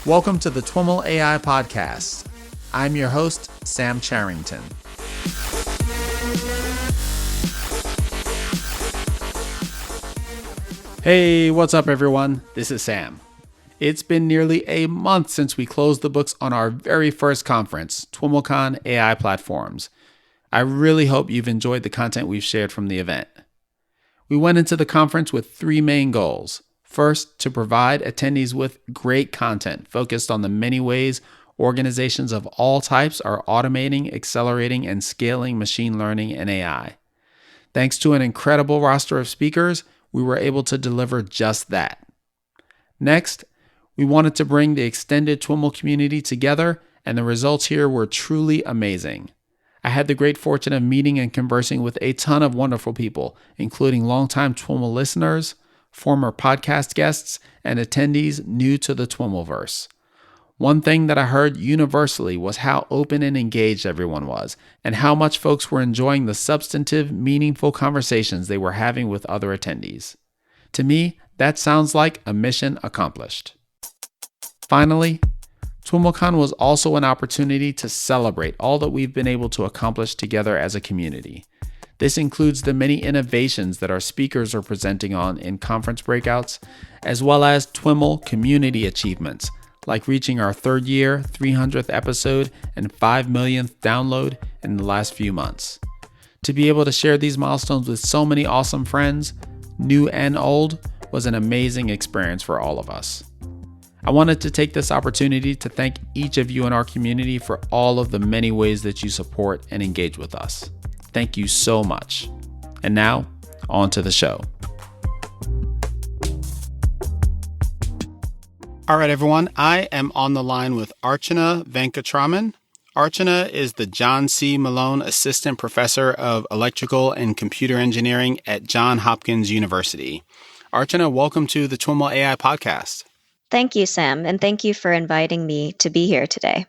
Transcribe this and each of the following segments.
Welcome to the TWIML AI podcast. I'm your host, Sam Charrington. Hey, what's up everyone? This is Sam. It's been nearly a month since we closed the books on our very first conference, TWIMLCon AI Platforms. I really hope you've enjoyed the content we've shared from the event. We went into the conference with three main goals. First, to provide attendees with great content focused on the many ways organizations of all types are automating, accelerating, and scaling machine learning and AI. Thanks to an incredible roster of speakers, we were able to deliver just that. Next, we wanted to bring the extended TWIML community together, and the results here were truly amazing. I had the great fortune of meeting and conversing with a ton of wonderful people, including longtime TWIML listeners, former podcast guests, and attendees new to the TWIMLverse. One thing that I heard universally was how open and engaged everyone was, and how much folks were enjoying the substantive, meaningful conversations they were having with other attendees. To me, that sounds like a mission accomplished. Finally, TWIMLCon was also an opportunity to celebrate all that we've been able to accomplish together as a community. This includes the many innovations that our speakers are presenting on in conference breakouts, as well as TWIML community achievements, like reaching our third year, 300th episode, and 5 millionth download in the last few months. To be able to share these milestones with so many awesome friends, new and old, was an amazing experience for all of us. I wanted to take this opportunity to thank each of you in our community for all of the many ways that you support and engage with us. Thank you so much. And now, on to the show. All right, everyone. I am on the line with Archana Venkataraman. Archana is the John C. Malone Assistant Professor of Electrical and Computer Engineering at Johns Hopkins University. Archana, welcome to the TWIML AI podcast. Thank you, Sam, and thank you for inviting me to be here today.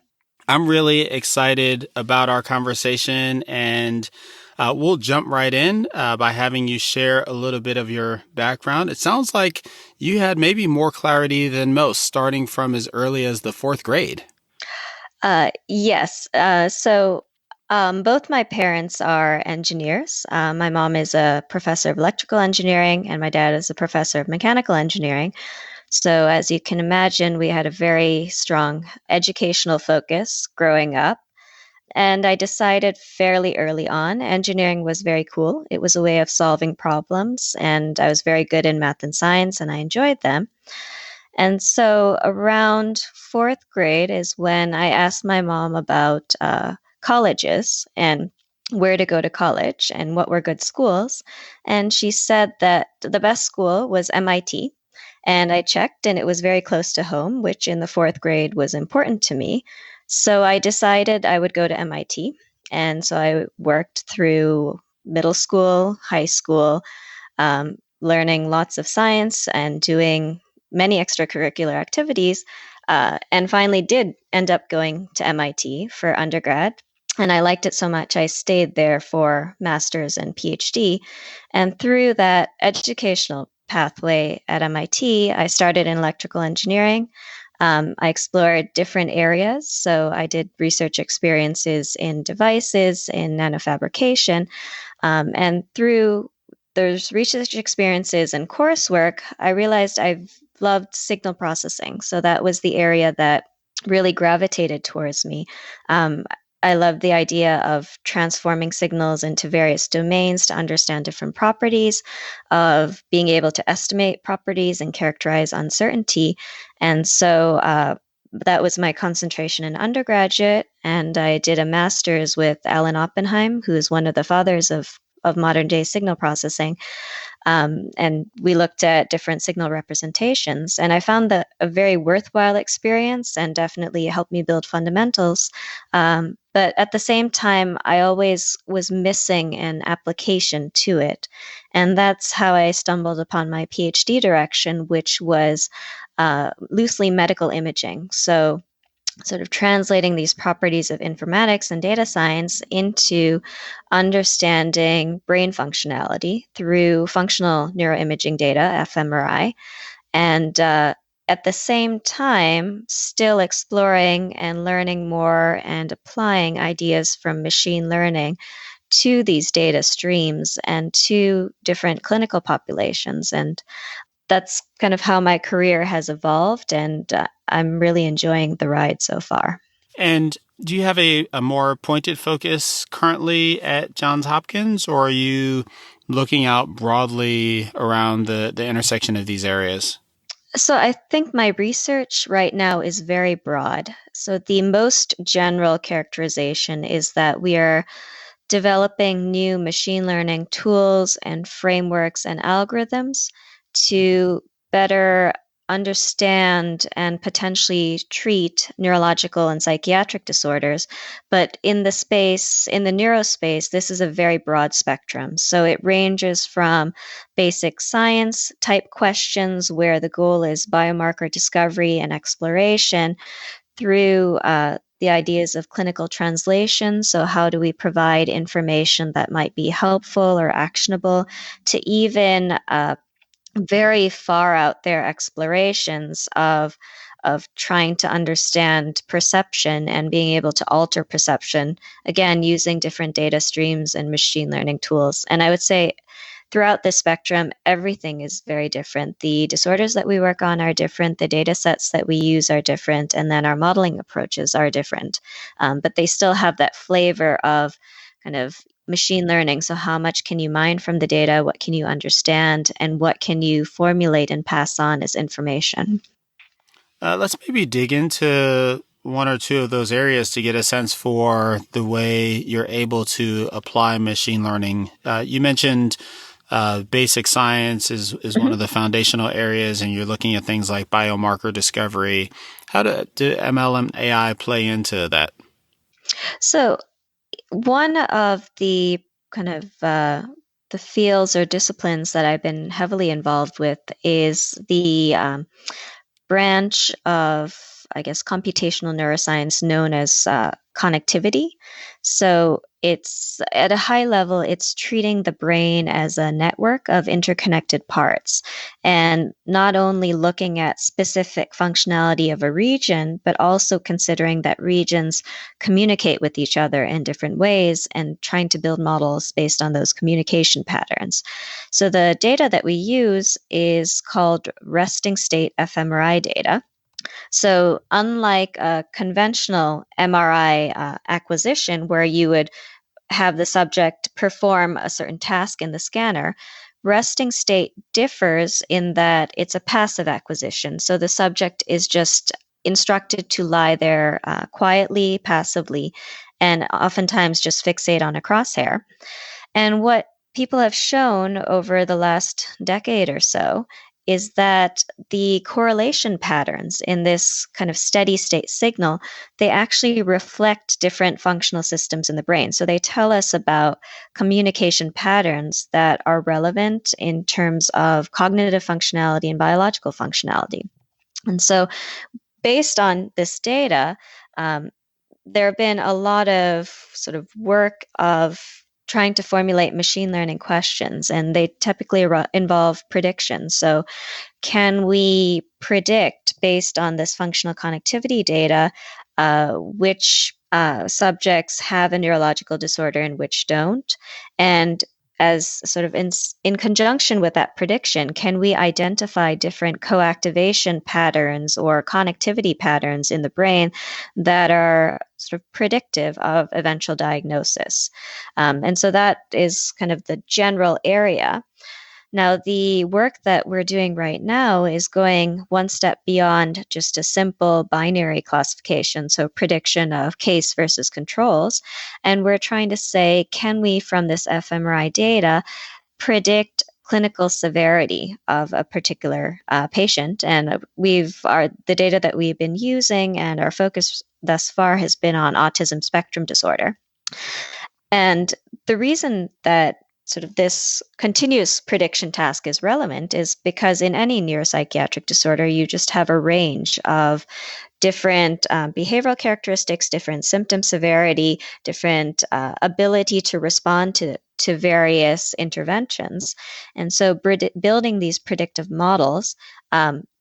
I'm really excited about our conversation, and we'll jump right in by having you share a little bit of your background. It sounds like you had maybe more clarity than most, starting from as early as the fourth grade. Yes. So both my parents are engineers. My mom is a professor of electrical engineering, and my dad is a professor of mechanical engineering. So as you can imagine, we had a very strong educational focus growing up. And I decided fairly early on, engineering was very cool. It was a way of solving problems, and I was very good in math and science, and I enjoyed them. And so around fourth grade is when I asked my mom about colleges and where to go to college and what were good schools. And she said that the best school was MIT. And I checked, and it was very close to home, which in the fourth grade was important to me. So I decided I would go to MIT. And so I worked through middle school, high school, learning lots of science and doing many extracurricular activities, and finally did end up going to MIT for undergrad. And I liked it so much, I stayed there for master's and PhD. And through that educational pathway at MIT, I started in electrical engineering. I explored different areas. So I did research experiences in devices, in nanofabrication. And through those research experiences and coursework, I realized I've loved signal processing. So that was the area that really gravitated towards me. I love the idea of transforming signals into various domains to understand different properties, of being able to estimate properties and characterize uncertainty. And so that was my concentration in undergraduate. And I did a master's with Alan Oppenheim, who is one of the fathers of modern day signal processing. And we looked at different signal representations. And I found that a very worthwhile experience and definitely helped me build fundamentals. But at the same time, I always was missing an application to it. And that's how I stumbled upon my PhD direction, which was loosely medical imaging. So sort of translating these properties of informatics and data science into understanding brain functionality through functional neuroimaging data, fMRI. And at the same time, still exploring and learning more and applying ideas from machine learning to these data streams and to different clinical populations. And that's kind of how my career has evolved, and I'm really enjoying the ride so far. And do you have a more pointed focus currently at Johns Hopkins, or are you looking out broadly around the intersection of these areas? So I think my research right now is very broad. So the most general characterization is that we are developing new machine learning tools and frameworks and algorithms to better understand and potentially treat neurological and psychiatric disorders. But in the neurospace, this is a very broad spectrum. So it ranges from basic science type questions where the goal is biomarker discovery and exploration through the ideas of clinical translation. So, how do we provide information that might be helpful or actionable, to even very far out there explorations of trying to understand perception and being able to alter perception, again, using different data streams and machine learning tools. And I would say throughout this spectrum, everything is very different. The disorders that we work on are different, the data sets that we use are different, and then our modeling approaches are different. But they still have that flavor of kind of machine learning. So, how much can you mine from the data? What can you understand? And what can you formulate and pass on as information? Let's maybe dig into one or two of those areas to get a sense for the way you're able to apply machine learning. You mentioned basic science is one of the foundational areas, and you're looking at things like biomarker discovery. How do ML and AI play into that? So, one of the kind of the fields or disciplines that I've been heavily involved with is the branch of, I guess, computational neuroscience known as connectivity. So it's at a high level, it's treating the brain as a network of interconnected parts and not only looking at specific functionality of a region, but also considering that regions communicate with each other in different ways and trying to build models based on those communication patterns. So the data that we use is called resting state fMRI data. So, unlike a conventional MRI acquisition where you would have the subject perform a certain task in the scanner, resting state differs in that it's a passive acquisition. So, the subject is just instructed to lie there quietly, passively, and oftentimes just fixate on a crosshair. And what people have shown over the last decade or so is that the correlation patterns in this kind of steady state signal, they actually reflect different functional systems in the brain. So they tell us about communication patterns that are relevant in terms of cognitive functionality and biological functionality. And so based on this data, there have been a lot of sort of work of trying to formulate machine learning questions, and they typically involve prediction. So, can we predict based on this functional connectivity data which subjects have a neurological disorder and which don't? And as sort of in conjunction with that prediction, can we identify different coactivation patterns or connectivity patterns in the brain that are sort of predictive of eventual diagnosis? And so that is kind of the general area. Now, the work that we're doing right now is going one step beyond just a simple binary classification, so prediction of case versus controls. And we're trying to say, can we, from this fMRI data, predict clinical severity of a particular patient? And the data that we've been using and our focus thus far has been on autism spectrum disorder. And the reason that sort of this continuous prediction task is relevant is because in any neuropsychiatric disorder, you just have a range of different behavioral characteristics, different symptom severity, different ability to respond to various interventions. And so building these predictive models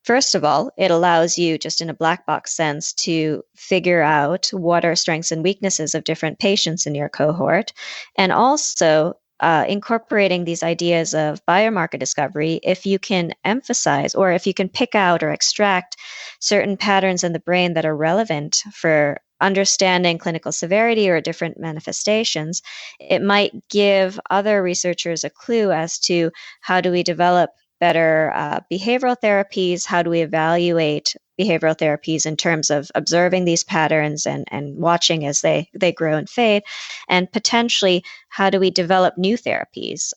First of all, it allows you, just in a black box sense, to figure out what are strengths and weaknesses of different patients in your cohort. And also, incorporating these ideas of biomarker discovery, if you can emphasize or if you can pick out or extract certain patterns in the brain that are relevant for understanding clinical severity or different manifestations, it might give other researchers a clue as to how do we develop better behavioral therapies, how do we evaluate behavioral therapies in terms of observing these patterns and watching as they grow and fade, and potentially how do we develop new therapies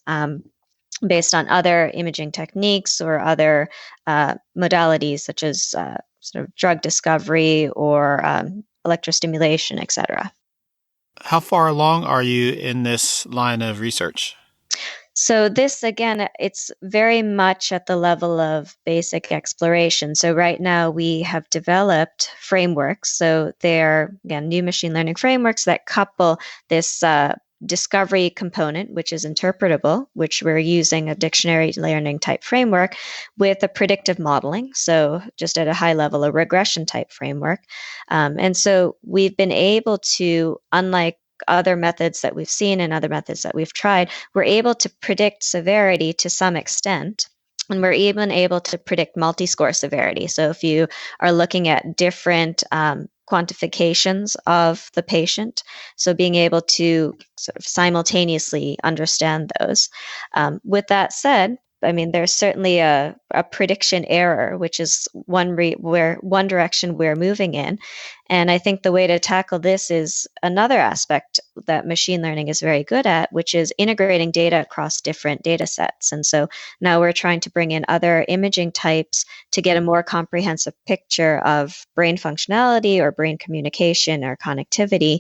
based on other imaging techniques or other modalities such as sort of drug discovery or electrostimulation, et cetera. How far along are you in this line of research? So this, again, it's very much at the level of basic exploration. So right now we have developed frameworks. So they're, again, new machine learning frameworks that couple this discovery component, which is interpretable, which we're using a dictionary learning type framework, with a predictive modeling. So just at a high level, a regression type framework. And so we've been able to, unlike other methods that we've seen and other methods that we've tried, we're able to predict severity to some extent. And we're even able to predict multi-score severity. So if you are looking at different quantifications of the patient, so being able to sort of simultaneously understand those. With that said, I mean, there's certainly a prediction error, which is one direction we're moving in. And I think the way to tackle this is another aspect that machine learning is very good at, which is integrating data across different data sets. And so now we're trying to bring in other imaging types to get a more comprehensive picture of brain functionality or brain communication or connectivity,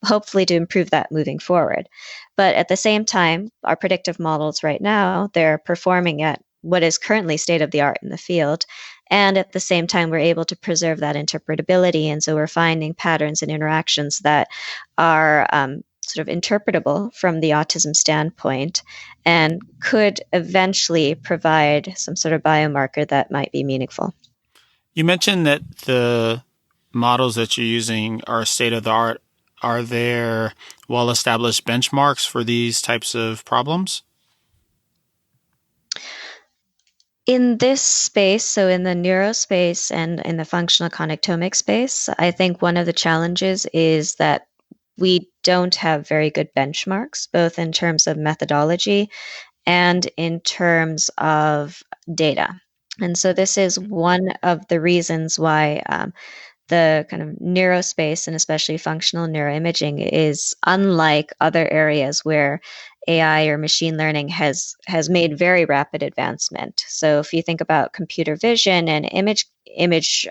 hopefully to improve that moving forward. But at the same time, our predictive models right now, they're performing at what is currently state of the art in the field. And at the same time, we're able to preserve that interpretability. And so we're finding patterns and interactions that are sort of interpretable from the autism standpoint and could eventually provide some sort of biomarker that might be meaningful. You mentioned that the models that you're using are state of the art. Are there well-established benchmarks for these types of problems? In this space, so in the neurospace and in the functional connectomic space, I think one of the challenges is that we don't have very good benchmarks, both in terms of methodology and in terms of data. And so this is one of the reasons why the kind of neurospace and especially functional neuroimaging is unlike other areas where AI or machine learning has made very rapid advancement. So if you think about computer vision and image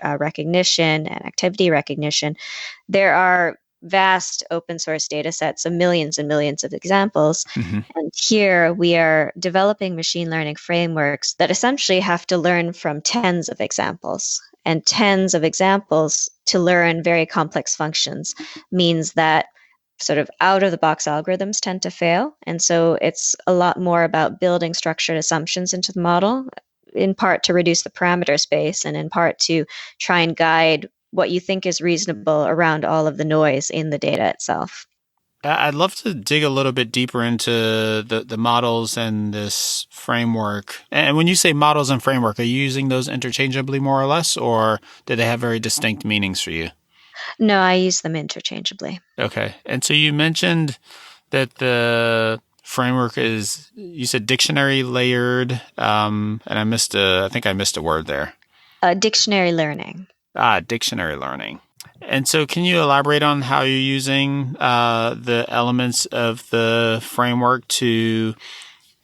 recognition and activity recognition, there are vast open source data sets of millions and millions of examples. Mm-hmm. And here we are developing machine learning frameworks that essentially have to learn from tens of examples. And tens of examples to learn very complex functions means that sort of out of the box algorithms tend to fail. And so it's a lot more about building structured assumptions into the model, in part to reduce the parameter space and in part to try and guide what you think is reasonable around all of the noise in the data itself. I'd love to dig a little bit deeper into the models and this framework. And when you say models and framework, are you using those interchangeably more or less, or do they have very distinct meanings for you? No, I use them interchangeably. Okay. And so you mentioned that the framework is, you said dictionary layered, and I think I missed a word there. Dictionary learning. Dictionary learning. And so can you elaborate on how you're using the elements of the framework to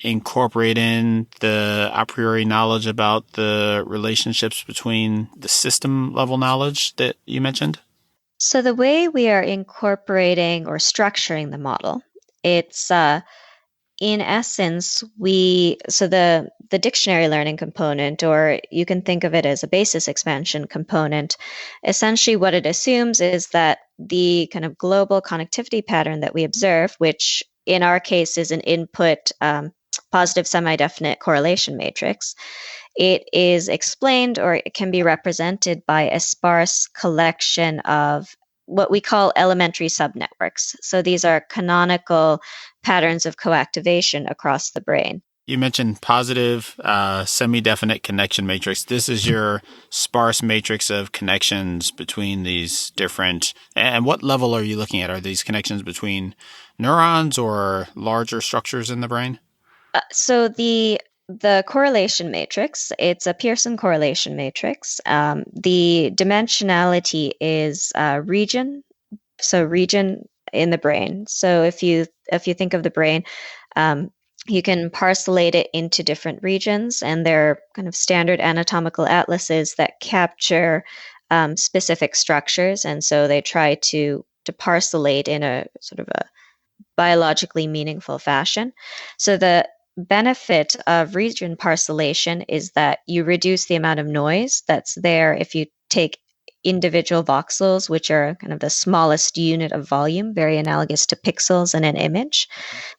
incorporate in the a priori knowledge about the relationships between the system level knowledge that you mentioned? So the way we are incorporating or structuring the model, it's in essence, the dictionary learning component, or you can think of it as a basis expansion component, essentially what it assumes is that the kind of global connectivity pattern that we observe, which in our case is an input positive semi-definite correlation matrix, it is explained or it can be represented by a sparse collection of what we call elementary subnetworks. So these are canonical patterns of coactivation across the brain. You mentioned positive semi-definite connection matrix. This is your sparse matrix of connections between these different. And what level are you looking at? Are these connections between neurons or larger structures in the brain? So the correlation matrix, it's a Pearson correlation matrix. The dimensionality is region, so region in the brain. So if you think of the brain, you can parcellate it into different regions, and they're kind of standard anatomical atlases that capture specific structures, and so they try to parcellate in a sort of a biologically meaningful fashion. So the benefit of region parcellation is that you reduce the amount of noise that's there if you take individual voxels, which are kind of the smallest unit of volume, very analogous to pixels in an image.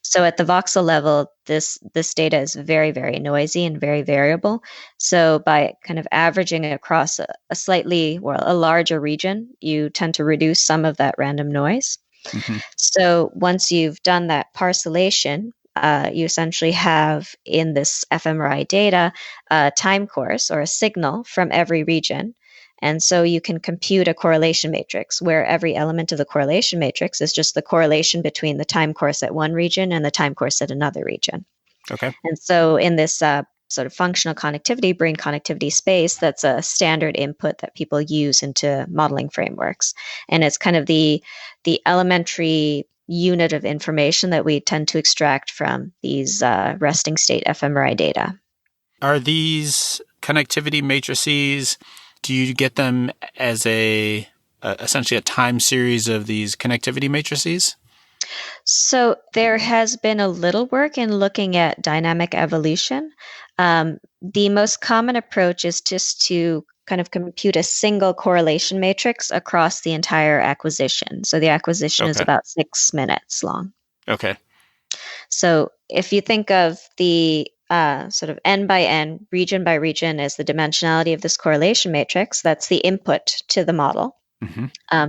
So at the voxel level, this data is very, very noisy and very variable. So by kind of averaging across a larger region, you tend to reduce some of that random noise. Mm-hmm. So once you've done that parcellation, you essentially have in this fMRI data a time course or a signal from every region. And so you can compute a correlation matrix where every element of the correlation matrix is just the correlation between the time course at one region and the time course at another region. Okay. And so in this sort of functional connectivity, brain connectivity space, that's a standard input that people use into modeling frameworks. And it's kind of the elementary unit of information that we tend to extract from these resting state fMRI data. Are these connectivity matrices, do you get them as essentially a time series of these connectivity matrices? So there has been a little work in looking at dynamic evolution. The most common approach is just to kind of compute a single correlation matrix across the entire acquisition. So the acquisition is about 6 minutes long. Okay. So if you think of the sort of n by n, region by region as the dimensionality of this correlation matrix, that's the input to the model. Mm-hmm.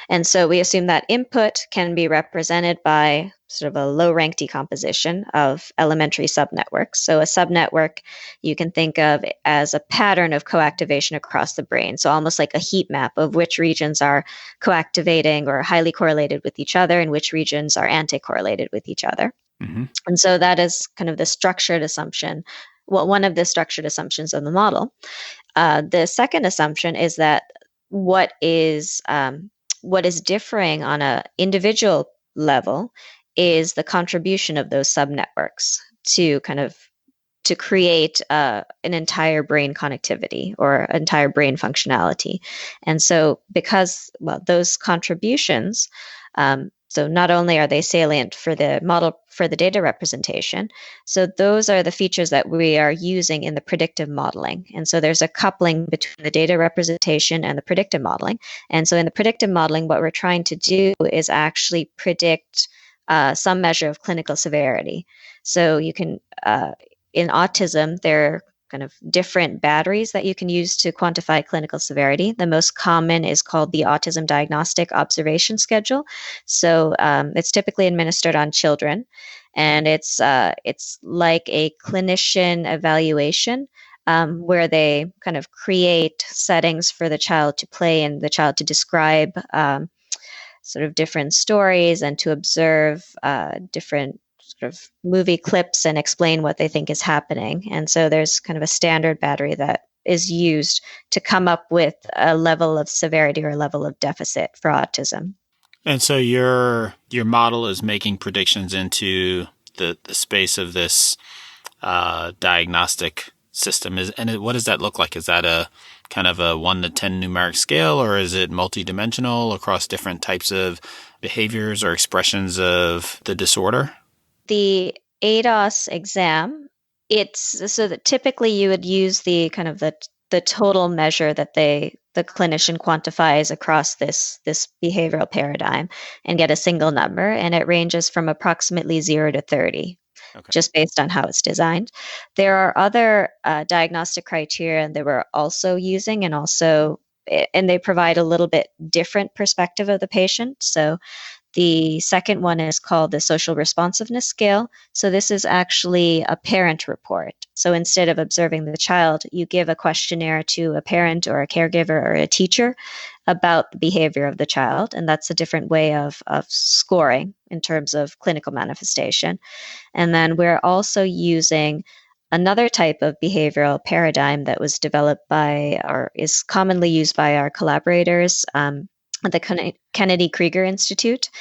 And so we assume that input can be represented by sort of a low-rank decomposition of elementary subnetworks. So a subnetwork you can think of as a pattern of coactivation across the brain. So almost like a heat map of which regions are coactivating or highly correlated with each other and which regions are anti-correlated with each other. Mm-hmm. And so that is kind of the structured assumption, one of the structured assumptions of the model. The second assumption is that what is differing on an individual level is the contribution of those subnetworks to create an entire brain connectivity or entire brain functionality. And so because those contributions, so not only are they salient for the model, for the data representation, so those are the features that we are using in the predictive modeling. And so there's a coupling between the data representation and the predictive modeling. And so in the predictive modeling, what we're trying to do is actually predict some measure of clinical severity. So you can, in autism, there are kind of different batteries that you can use to quantify clinical severity. The most common is called the Autism Diagnostic Observation Schedule. So it's typically administered on children, and it's like a clinician evaluation where they kind of create settings for the child to play and the child to describe sort of different stories and to observe different sort of movie clips and explain what they think is happening. And so there's kind of a standard battery that is used to come up with a level of severity or a level of deficit for autism. And so your model is making predictions into the space of this diagnostic system. What does that look like? Is that a kind of a 1 to 10 numeric scale, or is it multidimensional across different types of behaviors or expressions of the disorder? The ADOS exam, it's so that typically you would use the kind of the total measure that the clinician quantifies across this behavioral paradigm and get a single number, and it ranges from approximately 0 to 30. Okay. just based on how it's designed. There are other diagnostic criteria that we're also using, and they provide a little bit different perspective of the patient. So the second one is called the social responsiveness scale. So this is actually a parent report. So instead of observing the child, you give a questionnaire to a parent or a caregiver or a teacher about the behavior of the child. And that's a different way of scoring in terms of clinical manifestation. And then we're also using another type of behavioral paradigm that was developed by or is commonly used by our collaborators at the Kennedy Krieger Institute.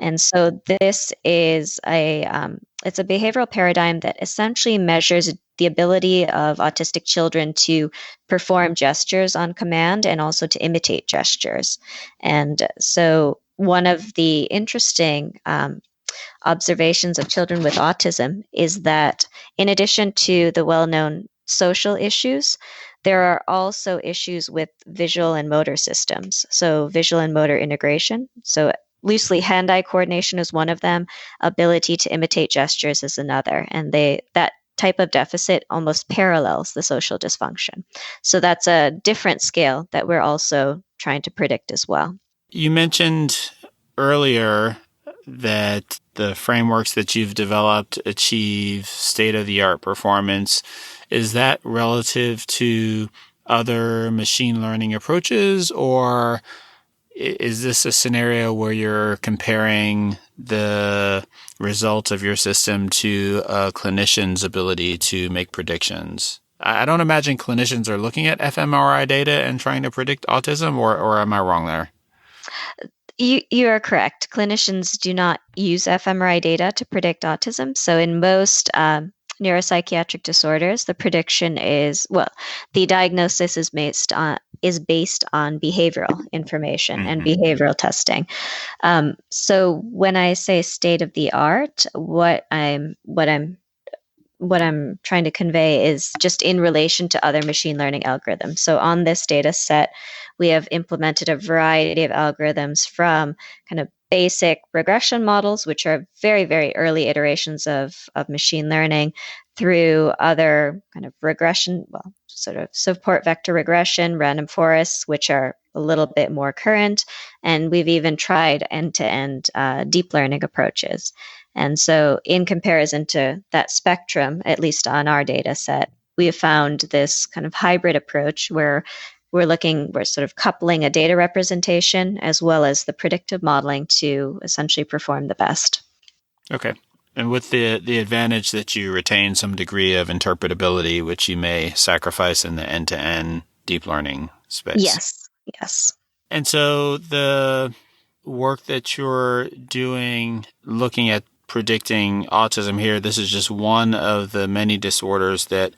And so this is it's a behavioral paradigm that essentially measures the ability of autistic children to perform gestures on command and also to imitate gestures. And so one of the interesting observations of children with autism is that in addition to the well-known social issues, there are also issues with visual and motor systems. So visual and motor integration. So loosely hand-eye coordination is one of them. Ability to imitate gestures is another. And that type of deficit almost parallels the social dysfunction. So that's a different scale that we're also trying to predict as well. You mentioned earlier that the frameworks that you've developed achieve state-of-the-art performance. Is that relative to other machine learning approaches, or is this a scenario where you're comparing the results of your system to a clinician's ability to make predictions? I don't imagine clinicians are looking at fMRI data and trying to predict autism, or am I wrong there? You are correct. Clinicians do not use fMRI data to predict autism. So in most neuropsychiatric disorders, the prediction is, well, the diagnosis is based on behavioral information and behavioral testing. So when I say state of the art, what I'm trying to convey is just in relation to other machine learning algorithms. So on this data set, we have implemented a variety of algorithms from kind of basic regression models, which are very, very early iterations of machine learning, through other kind of regression, well, sort of support vector regression, random forests, which are a little bit more current. And we've even tried end-to-end deep learning approaches. And so in comparison to that spectrum, at least on our data set, we have found this kind of hybrid approach where we're sort of coupling a data representation as well as the predictive modeling to essentially perform the best. Okay. And with the advantage that you retain some degree of interpretability, which you may sacrifice in the end-to-end deep learning space. Yes. And so the work that you're doing, looking at predicting autism here, this is just one of the many disorders that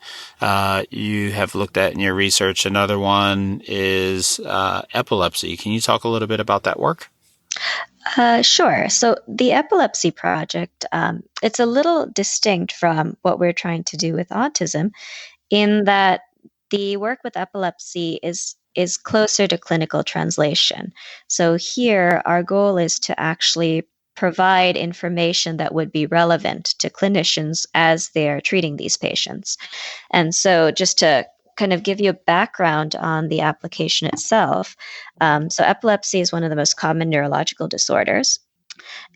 you have looked at in your research. Another one is epilepsy. Can you talk a little bit about that work? Sure. So the epilepsy project, it's a little distinct from what we're trying to do with autism in that the work with epilepsy is closer to clinical translation. So here, our goal is to actually provide information that would be relevant to clinicians as they're treating these patients. And so just to kind of give you a background on the application itself, so epilepsy is one of the most common neurological disorders.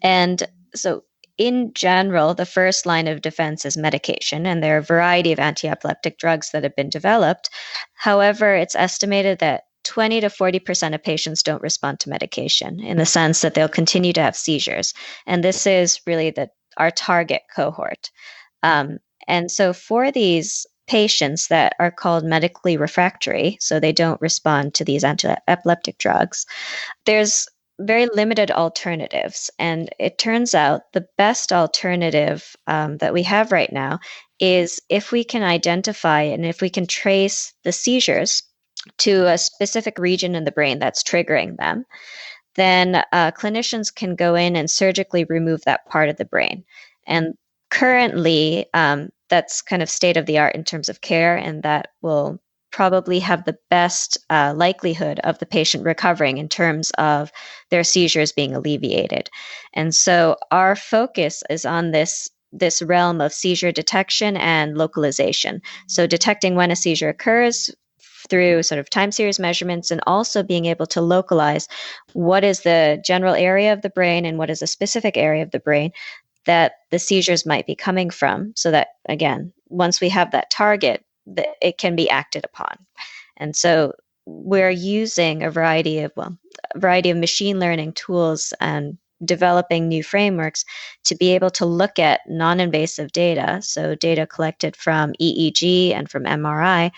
And so in general, the first line of defense is medication, and there are a variety of anti-epileptic drugs that have been developed. However, it's estimated that 20 to 40% of patients don't respond to medication in the sense that they'll continue to have seizures. And this is really our target cohort. And so for these patients that are called medically refractory, so they don't respond to these anti-epileptic drugs, there's very limited alternatives. And it turns out the best alternative that we have right now is if we can identify and if we can trace the seizures to a specific region in the brain that's triggering them, then clinicians can go in and surgically remove that part of the brain. And currently, that's kind of state of the art in terms of care, and that will probably have the best likelihood of the patient recovering in terms of their seizures being alleviated. And so our focus is on this this realm of seizure detection and localization. So detecting when a seizure occurs through sort of time series measurements, and also being able to localize what is the general area of the brain and what is a specific area of the brain that the seizures might be coming from, so that, again, once we have that target, it can be acted upon. And so we're using a variety of machine learning tools and developing new frameworks to be able to look at non-invasive data, so data collected from EEG and from MRI,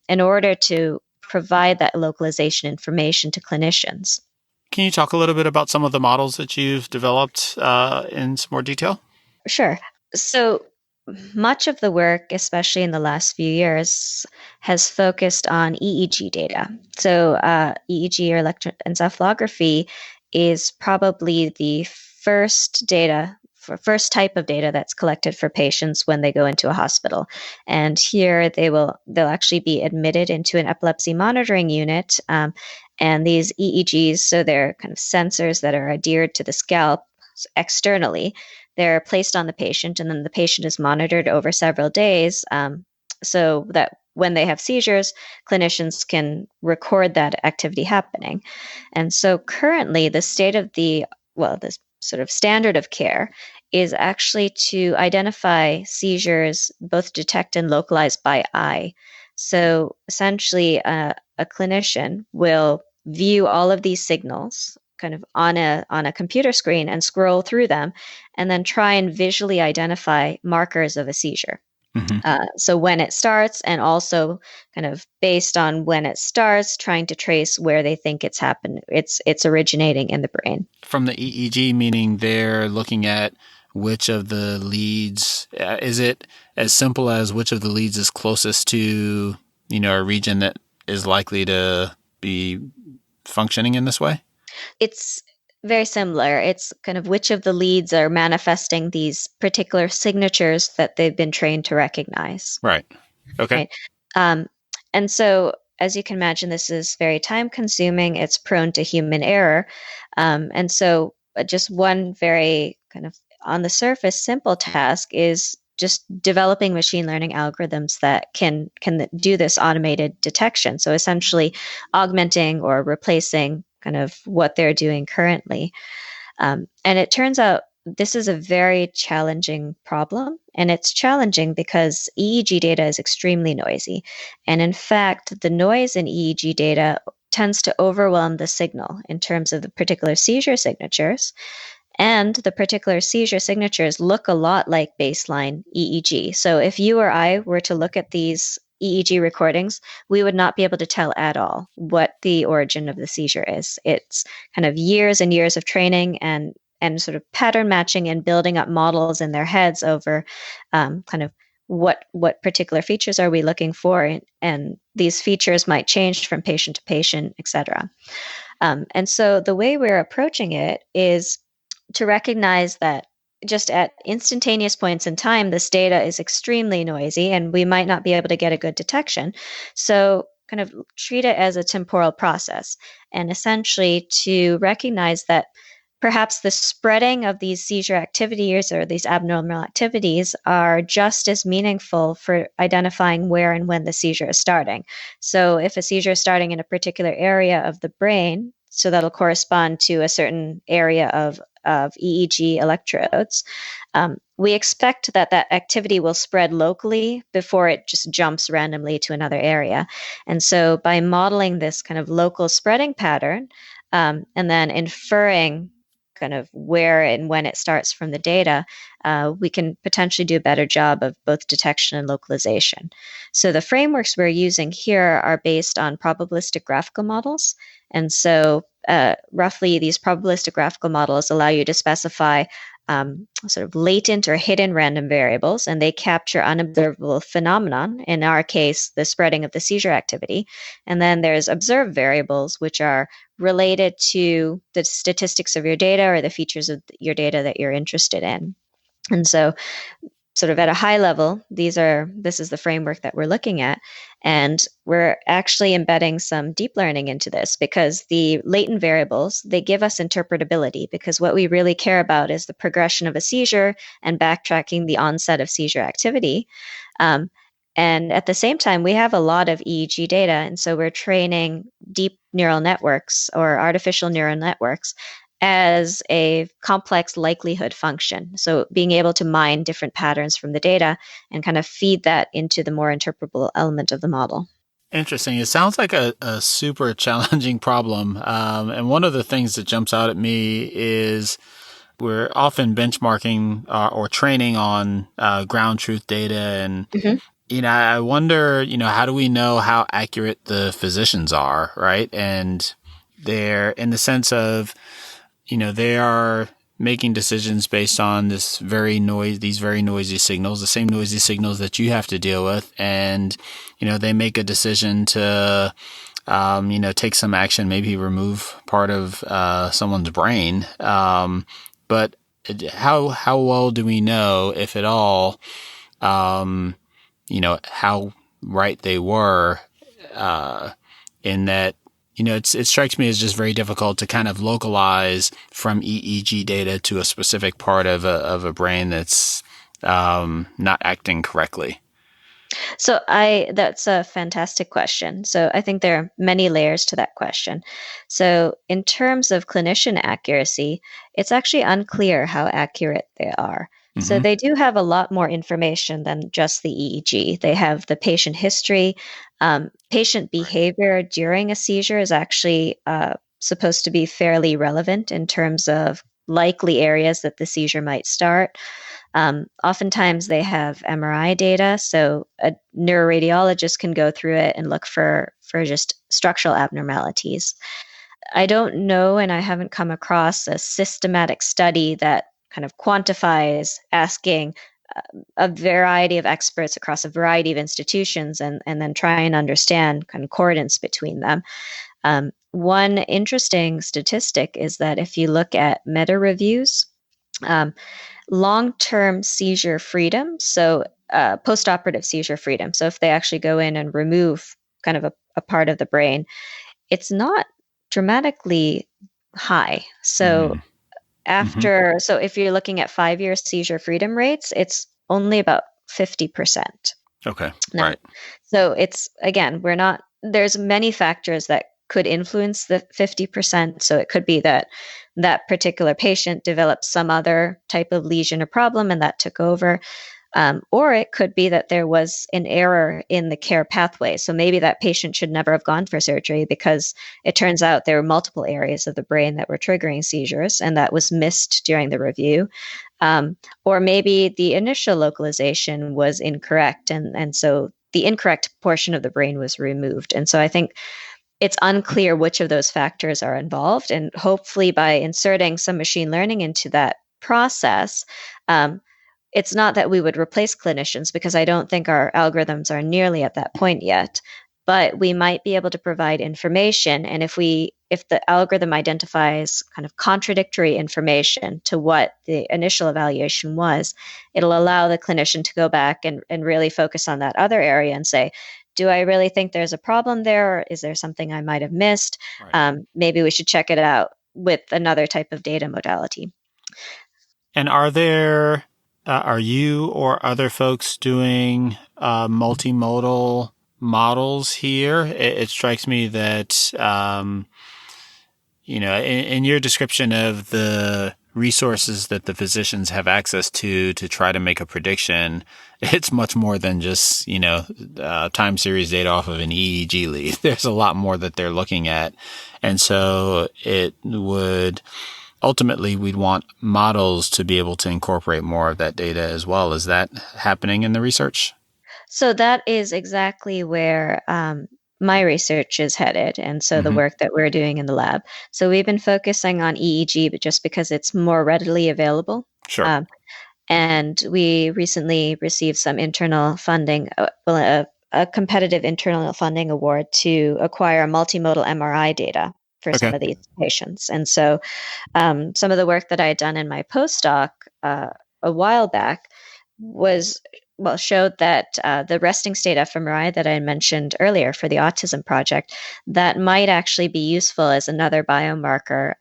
in order to provide that localization information to clinicians. Can you talk a little bit about some of the models that you've developed in some more detail? Sure. So much of the work, especially in the last few years, has focused on EEG data. So EEG, or electroencephalography, is probably the first type of data that's collected for patients when they go into a hospital. And here they'll actually be admitted into an epilepsy monitoring unit. And these EEGs, so they're kind of sensors that are adhered to the scalp externally. They're placed on the patient, and then the patient is monitored over several days, so that when they have seizures, clinicians can record that activity happening. And so currently, this sort of standard of care is actually to identify seizures, both detect and localize by eye. So essentially, a clinician will view all of these signals kind of on a computer screen and scroll through them, and then try and visually identify markers of a seizure. Mm-hmm. So when it starts, and also kind of based on when it starts, trying to trace where they think it's happened. It's originating in the brain. From the EEG, meaning they're looking at which of the leads. Is it as simple as which of the leads is closest to, a region that is likely to be functioning in this way? It's very similar. It's kind of which of the leads are manifesting these particular signatures that they've been trained to recognize. Right. Okay. Right? And so, as you can imagine, this is very time consuming. It's prone to human error. And so just one very kind of on the surface simple task is just developing machine learning algorithms that can do this automated detection. So essentially augmenting or replacing kind of what they're doing currently. And it turns out this is a very challenging problem. And it's challenging because EEG data is extremely noisy. And in fact, the noise in EEG data tends to overwhelm the signal in terms of the particular seizure signatures. And the particular seizure signatures look a lot like baseline EEG. So if you or I were to look at these EEG recordings, we would not be able to tell at all what the origin of the seizure is. It's kind of years and years of training and sort of pattern matching and building up models in their heads over kind of what particular features are we looking for, and these features might change from patient to patient, et cetera. And so the way we're approaching it is to recognize that just at instantaneous points in time, this data is extremely noisy and we might not be able to get a good detection. So kind of treat it as a temporal process, and essentially to recognize that perhaps the spreading of these seizure activities or these abnormal activities are just as meaningful for identifying where and when the seizure is starting. So if a seizure is starting in a particular area of the brain, so that'll correspond to a certain area of EEG electrodes, we expect that activity will spread locally before it just jumps randomly to another area. And so by modeling this kind of local spreading pattern, and then inferring kind of where and when it starts from the data, we can potentially do a better job of both detection and localization. So the frameworks we're using here are based on probabilistic graphical models. And so roughly these probabilistic graphical models allow you to specify sort of latent or hidden random variables, and they capture unobservable phenomenon, in our case, the spreading of the seizure activity. And then there's observed variables, which are related to the statistics of your data or the features of your data that you're interested in. And so sort of at a high level, this is the framework that we're looking at. And we're actually embedding some deep learning into this because the latent variables, they give us interpretability, because what we really care about is the progression of a seizure and backtracking the onset of seizure activity. And at the same time, we have a lot of EEG data. And so we're training deep neural networks or artificial neural networks as a complex likelihood function. So being able to mine different patterns from the data and kind of feed that into the more interpretable element of the model. Interesting. It sounds like a super challenging problem. And one of the things that jumps out at me is we're often benchmarking or training on ground truth data. And, I wonder, how do we know how accurate the physicians are, right? And they're in the sense of, they are making decisions based on these very noisy signals, the same noisy signals that you have to deal with. And, they make a decision to, take some action, maybe remove part of someone's brain. But how well do we know, if at all, how right they were in that, it strikes me as just very difficult to kind of localize from EEG data to a specific part of a brain that's not acting correctly. So that's a fantastic question. So I think there are many layers to that question. So in terms of clinician accuracy, it's actually unclear how accurate they are. So they do have a lot more information than just the EEG. They have the patient history. Patient behavior during a seizure is actually supposed to be fairly relevant in terms of likely areas that the seizure might start. Oftentimes they have MRI data, so a neuroradiologist can go through it and look for just structural abnormalities. I don't know, and I haven't come across a systematic study that kind of quantifies asking a variety of experts across a variety of institutions and then try and understand concordance between them. One interesting statistic is that if you look at meta reviews, long-term seizure freedom, so postoperative seizure freedom, so if they actually go in and remove kind of a part of the brain, it's not dramatically high. So so if you're looking at 5-year seizure freedom rates, it's only about 50%. Okay. Now, right. So it's, again, there's many factors that could influence the 50%. So it could be that that particular patient developed some other type of lesion or problem and that took over. Or it could be that there was an error in the care pathway. So maybe that patient should never have gone for surgery because it turns out there were multiple areas of the brain that were triggering seizures, and that was missed during the review. Or maybe the initial localization was incorrect, and so the incorrect portion of the brain was removed. And so I think it's unclear which of those factors are involved. And hopefully by inserting some machine learning into that process, it's not that we would replace clinicians, because I don't think our algorithms are nearly at that point yet, but we might be able to provide information. And if the algorithm identifies kind of contradictory information to what the initial evaluation was, it'll allow the clinician to go back and really focus on that other area and say, do I really think there's a problem there? Or is there something I might have missed? Right. Maybe we should check it out with another type of data modality. And are you or other folks doing multimodal models here? It strikes me that, in your description of the resources that the physicians have access to try to make a prediction, it's much more than just, time series data off of an EEG lead. There's a lot more that they're looking at. And so ultimately, we'd want models to be able to incorporate more of that data as well. Is that happening in the research? So that is exactly where my research is headed, and so the work that we're doing in the lab. So we've been focusing on EEG, but just because it's more readily available. Sure. And we recently received some internal funding, a competitive internal funding award to acquire multimodal MRI data for some of these patients. And so some of the work that I had done in my postdoc a while back showed that the resting state fMRI that I mentioned earlier for the autism project, that might actually be useful as another biomarker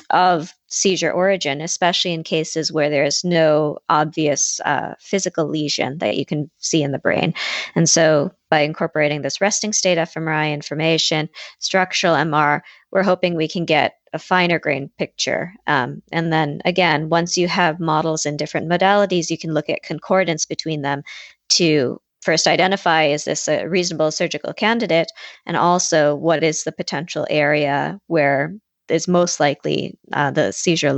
of seizure origin, especially in cases where there's no obvious physical lesion that you can see in the brain. And so by incorporating this resting state fMRI information, structural MR, we're hoping we can get a finer grain picture. And then again, once you have models in different modalities, you can look at concordance between them to first identify, is this a reasonable surgical candidate? And also, what is the potential area where is most likely the seizure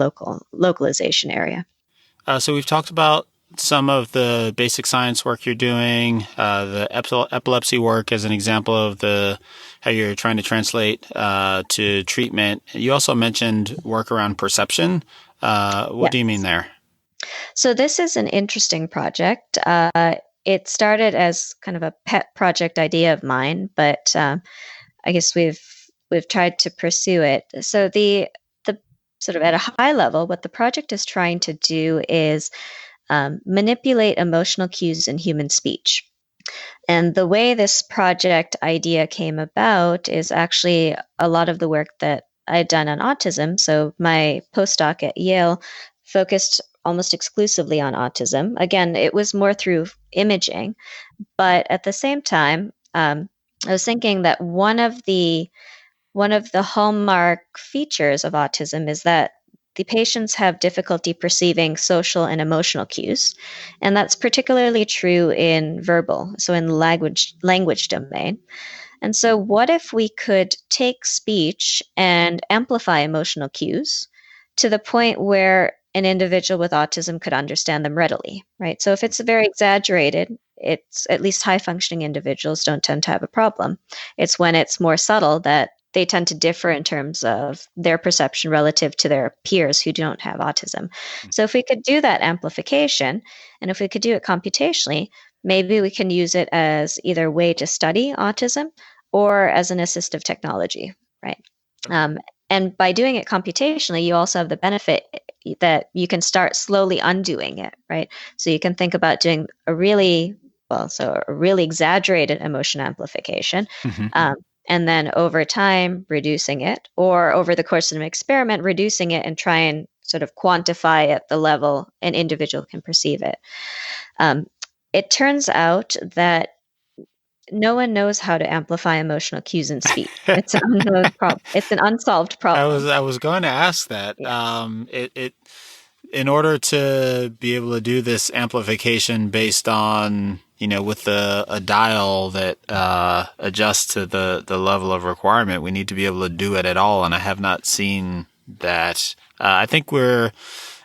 localization area? So we've talked about some of the basic science work you're doing, the epilepsy work as an example of how you're trying to translate to treatment. You also mentioned work around perception. What do you mean there? So this is an interesting project. It started as kind of a pet project idea of mine, but I guess we've tried to pursue it. So the sort of at a high level, what the project is trying to do is manipulate emotional cues in human speech. And the way this project idea came about is actually a lot of the work that I'd done on autism. So my postdoc at Yale focused almost exclusively on autism. Again, it was more through imaging, but at the same time, I was thinking that one of the hallmark features of autism is that the patients have difficulty perceiving social and emotional cues. And that's particularly true in verbal, so in language domain. And so what if we could take speech and amplify emotional cues to the point where an individual with autism could understand them readily, right? So if it's very exaggerated, it's at least high functioning individuals don't tend to have a problem. It's when it's more subtle that they tend to differ in terms of their perception relative to their peers who don't have autism. So if we could do that amplification, and if we could do it computationally, maybe we can use it as either a way to study autism or as an assistive technology, right? And by doing it computationally, you also have the benefit that you can start slowly undoing it, right? So you can think about doing a really exaggerated emotion amplification. And then over time, reducing it, or over the course of an experiment, reducing it and try and sort of quantify at the level an individual can perceive it. It turns out that no one knows how to amplify emotional cues in speech. It's an unknown problem. It's an unsolved problem. I was going to ask that. Yeah. In order to be able to do this amplification based on, with a dial that adjusts to the level of requirement, we need to be able to do it at all. And I have not seen that. I think we're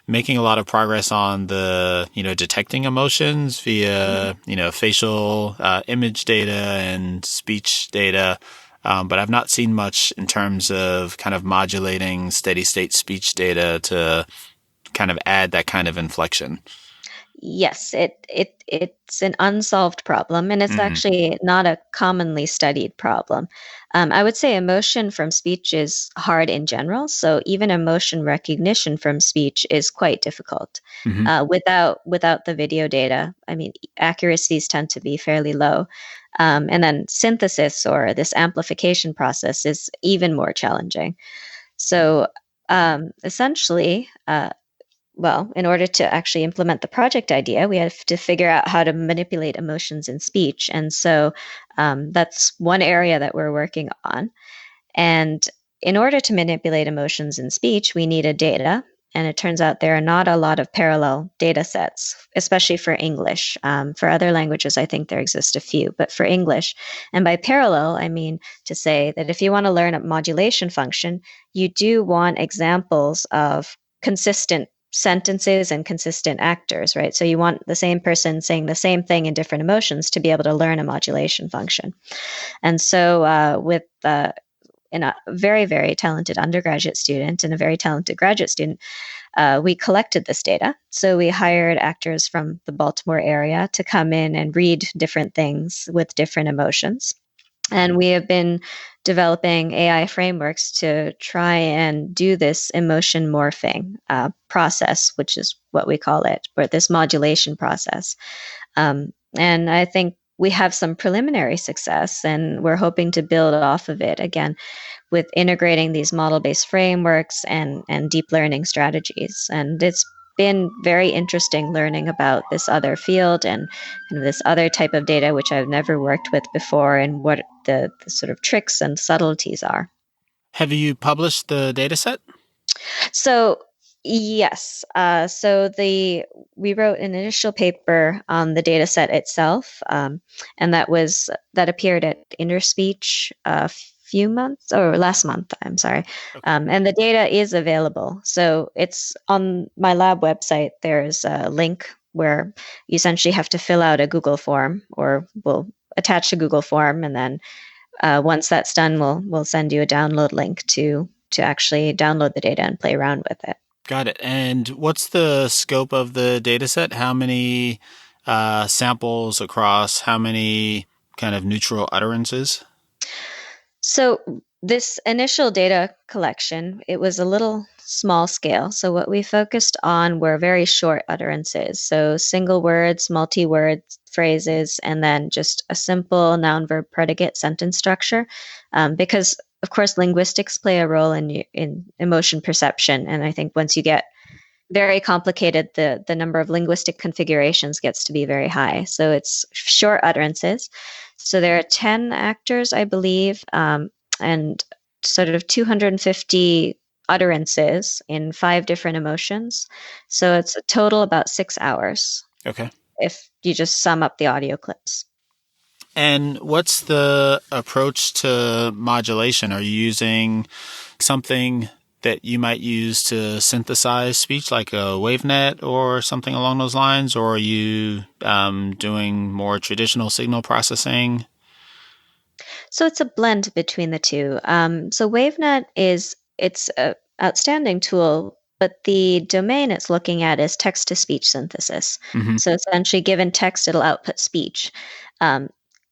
making a lot of progress on the, detecting emotions via, facial image data and speech data. But I've not seen much in terms of kind of modulating steady state speech data to kind of add that kind of inflection. Yes, it's an unsolved problem, and it's actually not a commonly studied problem. I would say emotion from speech is hard in general, so even emotion recognition from speech is quite difficult. Without the video data, I mean, accuracies tend to be fairly low. And then synthesis or this amplification process is even more challenging. So essentially, in order to actually implement the project idea, we have to figure out how to manipulate emotions in speech. And so that's one area that we're working on. And in order to manipulate emotions in speech, we needed data. And it turns out there are not a lot of parallel data sets, especially for English. For other languages, I think there exist a few, but for English, and by parallel, I mean to say that if you want to learn a modulation function, you do want examples of consistent sentences and consistent actors, right? So you want the same person saying the same thing in different emotions to be able to learn a modulation function. And so in a very, very talented undergraduate student and a very talented graduate student, we collected this data. So we hired actors from the Baltimore area to come in and read different things with different emotions. And we have been developing AI frameworks to try and do this emotion morphing process, which is what we call it, or this modulation process. And I think we have some preliminary success, and we're hoping to build off of it again with integrating these model-based frameworks and deep learning strategies. And it's been very interesting learning about this other field and kind of this other type of data, which I've never worked with before, and what the sort of tricks and subtleties are. Have you published the data set? So yes, we wrote an initial paper on the data set itself, and that appeared at Interspeech a few months or last month. I'm sorry, and the data is available. So it's on my lab website. There's a link where you essentially have to fill out a Google form, or we'll attach a Google form, and then once that's done, we'll send you a download link to actually download the data and play around with it. Got it. And what's the scope of the data set? How many samples across how many kind of neutral utterances? So this initial data collection, it was a little small scale. So what we focused on were very short utterances. So single words, multi-word phrases, and then just a simple noun, verb, predicate sentence structure. Because of course, linguistics play a role in emotion perception. And I think once you get very complicated, the number of linguistic configurations gets to be very high. So it's short utterances. So there are 10 actors, I believe, and sort of 250 utterances in 5 different emotions. So it's a total about 6 hours. Okay. If you just sum up the audio clips. And what's the approach to modulation? Are you using something that you might use to synthesize speech, like a WaveNet or something along those lines? Or are you doing more traditional signal processing? So it's a blend between the two. So WaveNet it's an outstanding tool, but the domain it's looking at is text-to-speech synthesis. Mm-hmm. So essentially, given text, it'll output speech.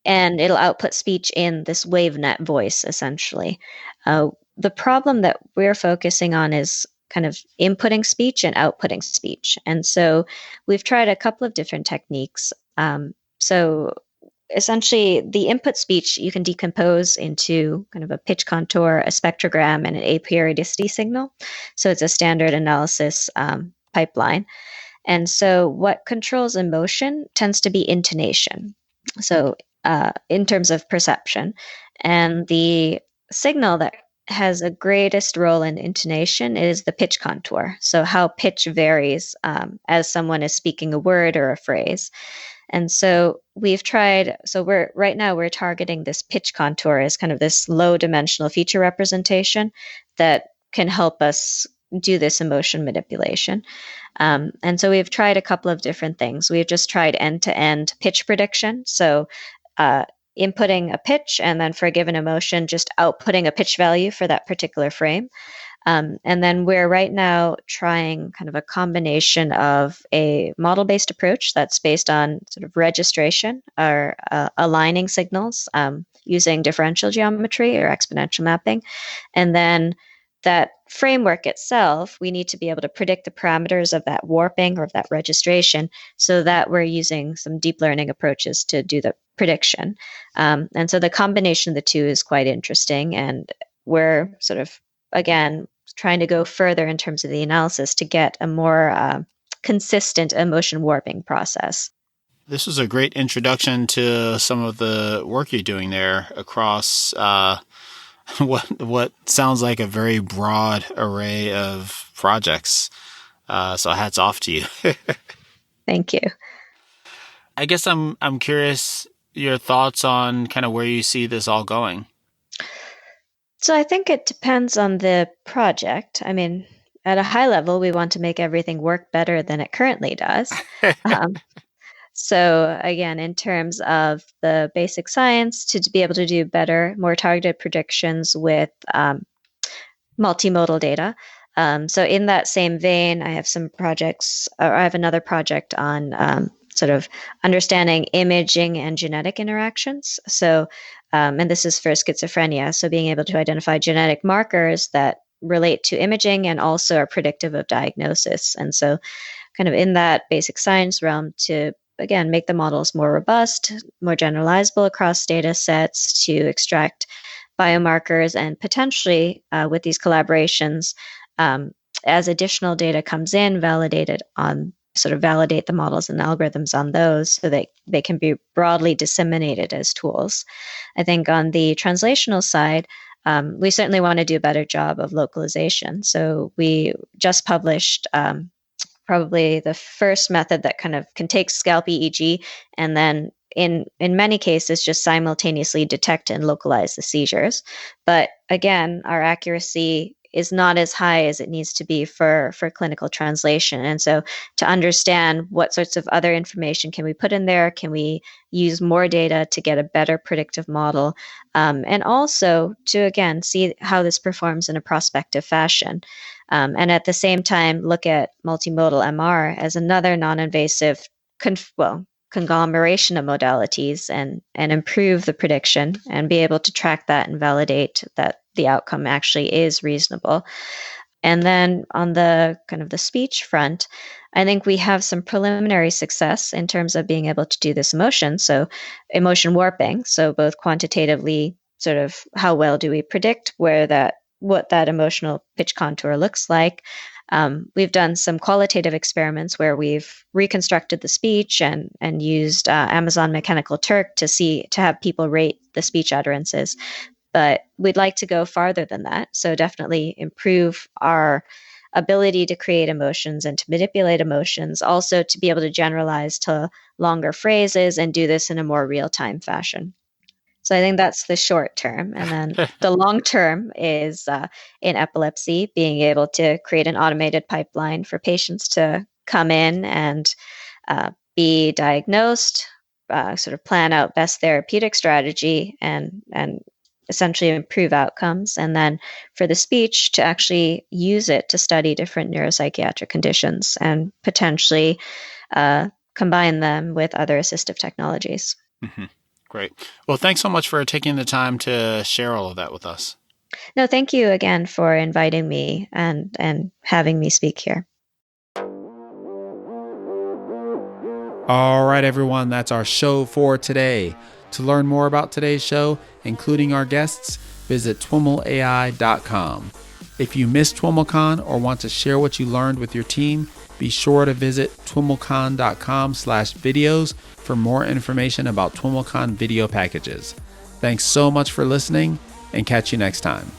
And it'll output speech in this WaveNet voice, essentially. The problem that we're focusing on is kind of inputting speech and outputting speech. And so we've tried a couple of different techniques. So essentially, the input speech you can decompose into kind of a pitch contour, a spectrogram, and an aperiodicity signal. So it's a standard analysis pipeline. And so what controls emotion tends to be intonation. So in terms of perception. And the signal that has a greatest role in intonation is the pitch contour. So how pitch varies as someone is speaking a word or a phrase. And so we're right now we're targeting this pitch contour as kind of this low dimensional feature representation that can help us do this emotion manipulation. And so we've tried a couple of different things. We've just tried end-to-end pitch prediction. So inputting a pitch, and then for a given emotion, just outputting a pitch value for that particular frame. And then we're right now trying kind of a combination of a model-based approach that's based on sort of registration or aligning signals using differential geometry or exponential mapping. And then that framework itself, we need to be able to predict the parameters of that warping or of that registration, so that we're using some deep learning approaches to do the prediction. And so the combination of the two is quite interesting. And we're sort of, again, trying to go further in terms of the analysis to get a more consistent emotion warping process. This was a great introduction to some of the work you're doing there across what sounds like a very broad array of projects. So hats off to you. Thank you. I guess I'm curious your thoughts on kind of where you see this all going. So I think it depends on the project. I mean, at a high level, we want to make everything work better than it currently does. So again, in terms of the basic science, to be able to do better, more targeted predictions with multimodal data. So in that same vein, I have some projects, or I have another project on sort of understanding imaging and genetic interactions. So And this is for schizophrenia. So being able to identify genetic markers that relate to imaging and also are predictive of diagnosis. And so kind of in that basic science realm to, again, make the models more robust, more generalizable across data sets to extract biomarkers and potentially with these collaborations, as additional data comes in, validate the models and algorithms on those so that they can be broadly disseminated as tools. I think on the translational side, we certainly want to do a better job of localization. So we just published probably the first method that kind of can take scalp EEG and then in many cases just simultaneously detect and localize the seizures. But again, our accuracy is not as high as it needs to be for clinical translation. And so to understand what sorts of other information can we put in there, can we use more data to get a better predictive model, and also to, again, see how this performs in a prospective fashion. And at the same time, look at multimodal MR as another non-invasive conglomeration of modalities and improve the prediction and be able to track that and validate that the outcome actually is reasonable. And then on the kind of the speech front, I think we have some preliminary success in terms of being able to do this emotion. So emotion warping. So both quantitatively, sort of how well do we predict what that emotional pitch contour looks like. We've done some qualitative experiments where we've reconstructed the speech and used Amazon Mechanical Turk to have people rate the speech utterances. But we'd like to go farther than that. So definitely improve our ability to create emotions and to manipulate emotions, also to be able to generalize to longer phrases and do this in a more real-time fashion. So I think that's the short term. And then the long term is in epilepsy, being able to create an automated pipeline for patients to come in and be diagnosed, sort of plan out best therapeutic strategy and essentially improve outcomes. And then for the speech to actually use it to study different neuropsychiatric conditions and potentially combine them with other assistive technologies. Mm-hmm. Great. Well, thanks so much for taking the time to share all of that with us. No, thank you again for inviting me and having me speak here. All right, everyone, that's our show for today. To learn more about today's show, including our guests, visit TWIMLAI.com. If you missed TWIMLCon or want to share what you learned with your team, be sure to visit TWIMLCon.com/videos for more information about TWIMLCon video packages. Thanks so much for listening, and catch you next time.